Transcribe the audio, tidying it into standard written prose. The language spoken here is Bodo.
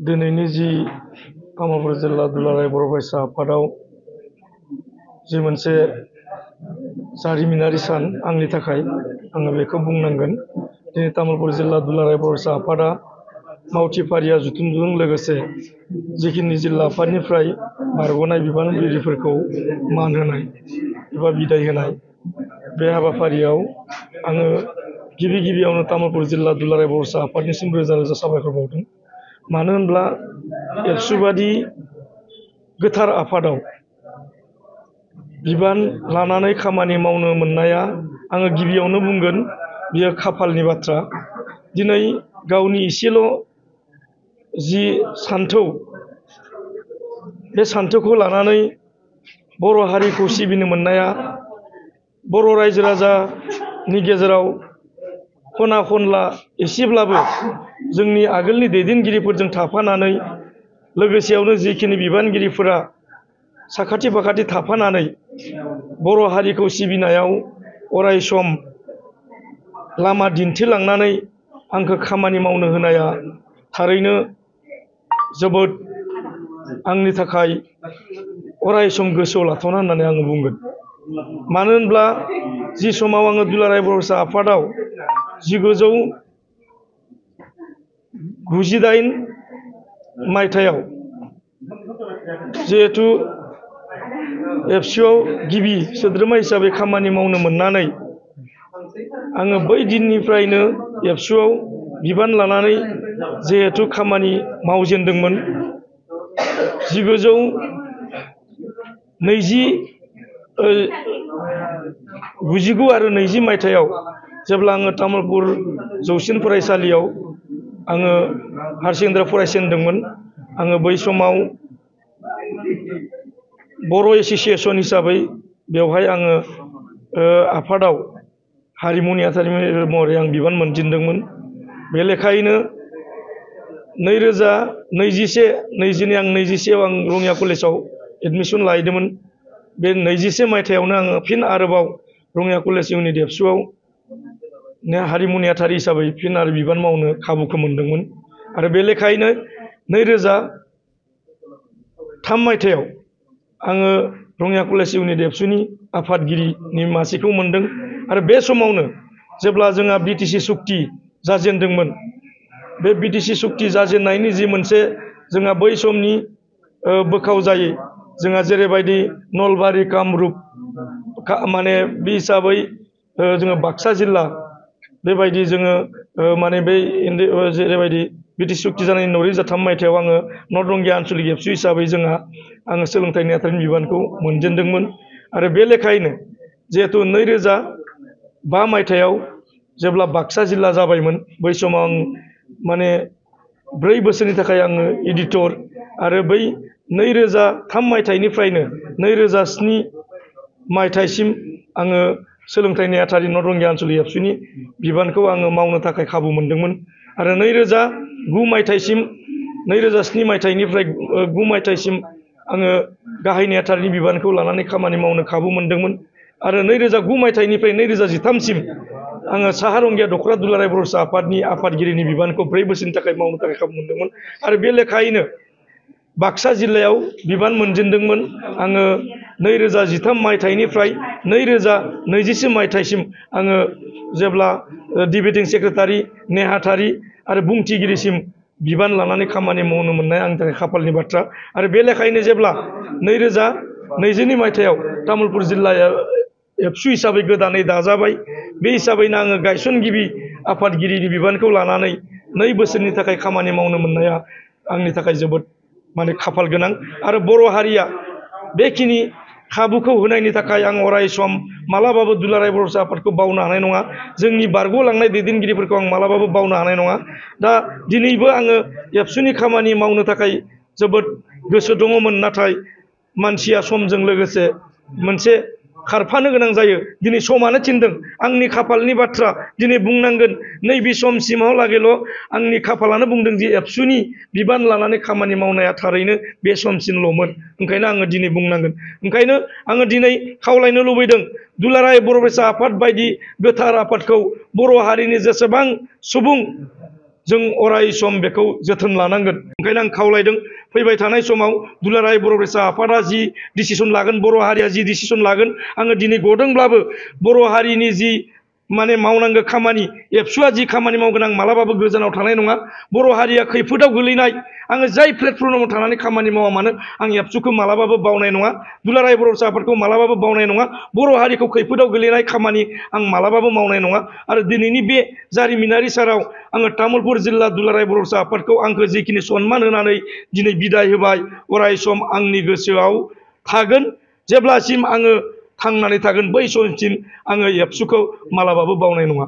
दिनैनि जि तामुलपुर जिल्ला दुलाराय बर' फरायसा आफादाव जि मोनसे जारिमिनारि सान आंनि थाखाय आङो बेखौ बुंनांगोन। दिनै तामुलपुर जिल्ला दुलाराय बर' फरायसा आफादा मावथि फारिया जथुमजों लोगोसे जिखिनि जिल्ला आफादनिफ्राय बारग'नाय बिबानगिरिफोरखौ मान होनाय एबा बिदाय होनाय बे हाबाफारियाव आङो गिबियावनो तामुलपुर जिल्ला दुलाराय बर' फरायसा आफादनिसिम रोजा रोजा साबायखर बावदों। मानो होनब्ला एबसु बादि गोथार आफादाव बिबान लानानै खामानि मावनो मोननाया आङो गिबियावनो बुंगोन बियो खाफालनि बाथ्रा। दिनै गावनि इसेल' जि सान्थौ बे सान्थौखौ लानानै बर' हारिखौ सिबिनो मोननाया बर' रायजो राजानि गेजेराव खना खनला एसेब्लाबो जोंनि आगोलनि दैदेनगिरिफोरजों थाफानानै लोगोसेयावनो जिखिनि बिबानगिरिफोरा साखाथि फाखाथि थाफानानै बर' हारिखौ सिबिनायाव अराय सम लामा दिन्थिलांनानै आंखौ खामानि मावनो होनाया थारैनो जोबोद आंनि थाखाय अराय सम गोसोआव लाथावना होननानै आङो बुंगोन। मानो होनब्ला जि समाव आङो दुलाराय बर' फरायसा आफादाव 1998 मायथाइयाव जिहेथु एबसुआव गिबि सोद्रोमा हिसाबै खामानि मावनो मोननानै आङो बै दिननिफ्रायनो एबसुआव बिबान लानानै जिहेथु खामानि मावजेनदोंमोन 1999 आरो 20 मायथाइयाव जेब्ला आङो तामुलपुर जौसिन फरायसालियाव आङो हायार सेकेन्डारि फरायजेनदोंमोन। आङो बै समाव बर' एस'सियेसन हिसाबै बेवहाय आङो आफादाव हारिमुनि नेहाथारि महरै आं बिबान मोनजेनदोंमोन। बे लेखायैनो 2021 आं 21 आं रङिया कलेजाव एडमिसन लाहैदोंमोन। बे 21 मायथाइयावनो आङो फिन आरोबाव रङिया कलेज इउनिट एबसुआव हारिमु नेहाथारि हिसाबै फिन आरो बिबान मावनो खाबुखौ मोनदोंमोन। आरो बे लेखायैनो 2003 मायथाइयाव आङो रङिया कलेज इउनिट एबसुनि आफादगिरिनि मासिखौ मोनदों। आरो बे समावनो जेब्ला जोंहा बिटिसि सुक्ति जाजेनदोंमोन, बे बिटिसि सुक्ति जाजेननायनि जि मोनसे जोंहा बै समनि बोखाव जायै जोंहा जेरैबायदि नलबारि कामरुप माने बे हिसाबै जोङो बाक्सा जिल्ला बेबायदि जोङो माने बै जेरैबायदि बिटिसि सुक्ति जानायनि 2003 मायथाइयाव आङो नर्थ रंगिया आन्सलिक एबसु हिसाबै आङो सोलोंथाइ नेहाथारिनि बिबानखौ मोनजेनदोंमोन। आरो बे लेखायैनो जिहेथु 2005 मायथाइयाव जेब्ला बाक्सा जिल्ला जाबायमोन, बै समाव आं माने 4 बोसोरनि थाखाय आङो एडिटर आरो बै 2003 मायथाइनिफ्रायनो 2007 मायथाइसिम आङो सोलोंथाइ नेहाथारि नर्थ रंगिया आन्सलिक एबसुनि बिबानखौ आङो मावनो थाखाय खाबु मोनदोंमोन। आरो 2009 मायथाइसिम 2007 मायथाइनिफ्राय 9 मायथाइसिम आङो गाहाय नेहाथारिनि बिबानखौ लानानै खामानि मावनो खाबु मोनदोंमोन। आरो 2009 मायथाइनिफ्राय 2013सिम आङो साहा रंगिया दख'रा दुलाराय बर' फरायसा आफादनि आफादगिरिनि बिबानखौ 4 बोसोरनि थाखाय मावनो थाखाय खाबु मोनदोंमोन। आरो बे लेखायैनो बाक्सा जिल्लायाव बिबान मोनजेनदोंमोन आङो 2013 मायथाइनिफ्राय 2021 मायथाइसिम आङो जेब्ला डिबेटिं सेक्रेटारि नेहाथारि आरो बुंथिगिरिसिम बिबान लानानै खामानि मावनो मोननाया आंनि थाखाय खाफालनि बाथ्रा। आरो बे लेखायैनो जेब्ला 2022 मायथाइयाव तामुलपुर जिल्लाया एबसु हिसाबै गोदानै दाजाबाय, बे हिसाबैनो आङो गायसनगिरि आफादगिरिनि बिबानखौ लानानै 2 बोसोरनि थाखाय खामानि मावनो मोननाया आंनि थाखाय जोबोद माने खाफाल गोनां। आरो बर' हारिया बेखिनि खाबुखौ होनायनि थाखाय आं अराय सम मालाबाबो दुलाराय बर' फरायसा आफादखौ बावनो हानाय नङा। जोंनि बारग'लांनाय दैदेनगिरिफोरखौ आं मालाबाबो बावनो हानाय नङा। दा दिनैबो आङो एबसुनि खामानि मावनो थाखाय जोबोद गोसो दङमोन, नाथाय मानसिया समजों लोगोसे मोनसे खारफानो गोनां जायो। दिनै समानो थिनदों। आंनि खाफालनि बाथ्रा दिनै बुंनांगोन। नैबे समसिमहालागैल' आंनि खाफालानो बुंदों जे एबसुनि बिबान लानानै खामानि मावनाया थारैनो बे समसिमल'मोन। ओंखायनो आङो दिनै बुंनांगोन। ओंखायनो आङो दिनै खावलायनो लुबैदों दुलाराय बर' फरायसा आफाद बायदि गोथार आफादखौ बर' हारिनि जेसेबां सुबुं जों अराय सम बेखौ जोथोन लानांगोन। ओंखायनो आं खावलायदों फैबाय थानाय समाव दुलाराय बर' फरायसा आफादा जि डिसिसन लागोन, बर' हारिया जि डिसिसन लागोन, आङो दिनै गदोंब्लाबो बर' हारिनि जि माने मावनांगौ खामानि, एबसुआ जि खामानि मावगोन आं मालाबाबो गोजानाव थानाय नङा। बर' हारिया खैफोदाव गोलैनाय, आङो जाय प्लेटफर्माव थानानै खामानि मावा मानो आं एबसुखौ मालाबाबो बावनाय नङा, दुलाराय बर' फरायसा आफादखौ मालाबाबो बावनाय नङा, बर' हारिखौ खैफोदाव गोलैनाय खामानि आं मालाबाबो मावनाय नङा। आरो दिनैनि बे जारिमिनारि साराव आङो तामुलपुर जिल्ला दुलाराय बर' फरायसा आफादखौ आंखौ जिखिनि सन्मान होनानै दिनै बिदाय होबाय, अराय सम आंनि गोसोआव थागोन। जेब्लासिम आङो थांनानै थागोन बै समसिम आङो एबसुखौ मालाबाबो बावनाय नङा।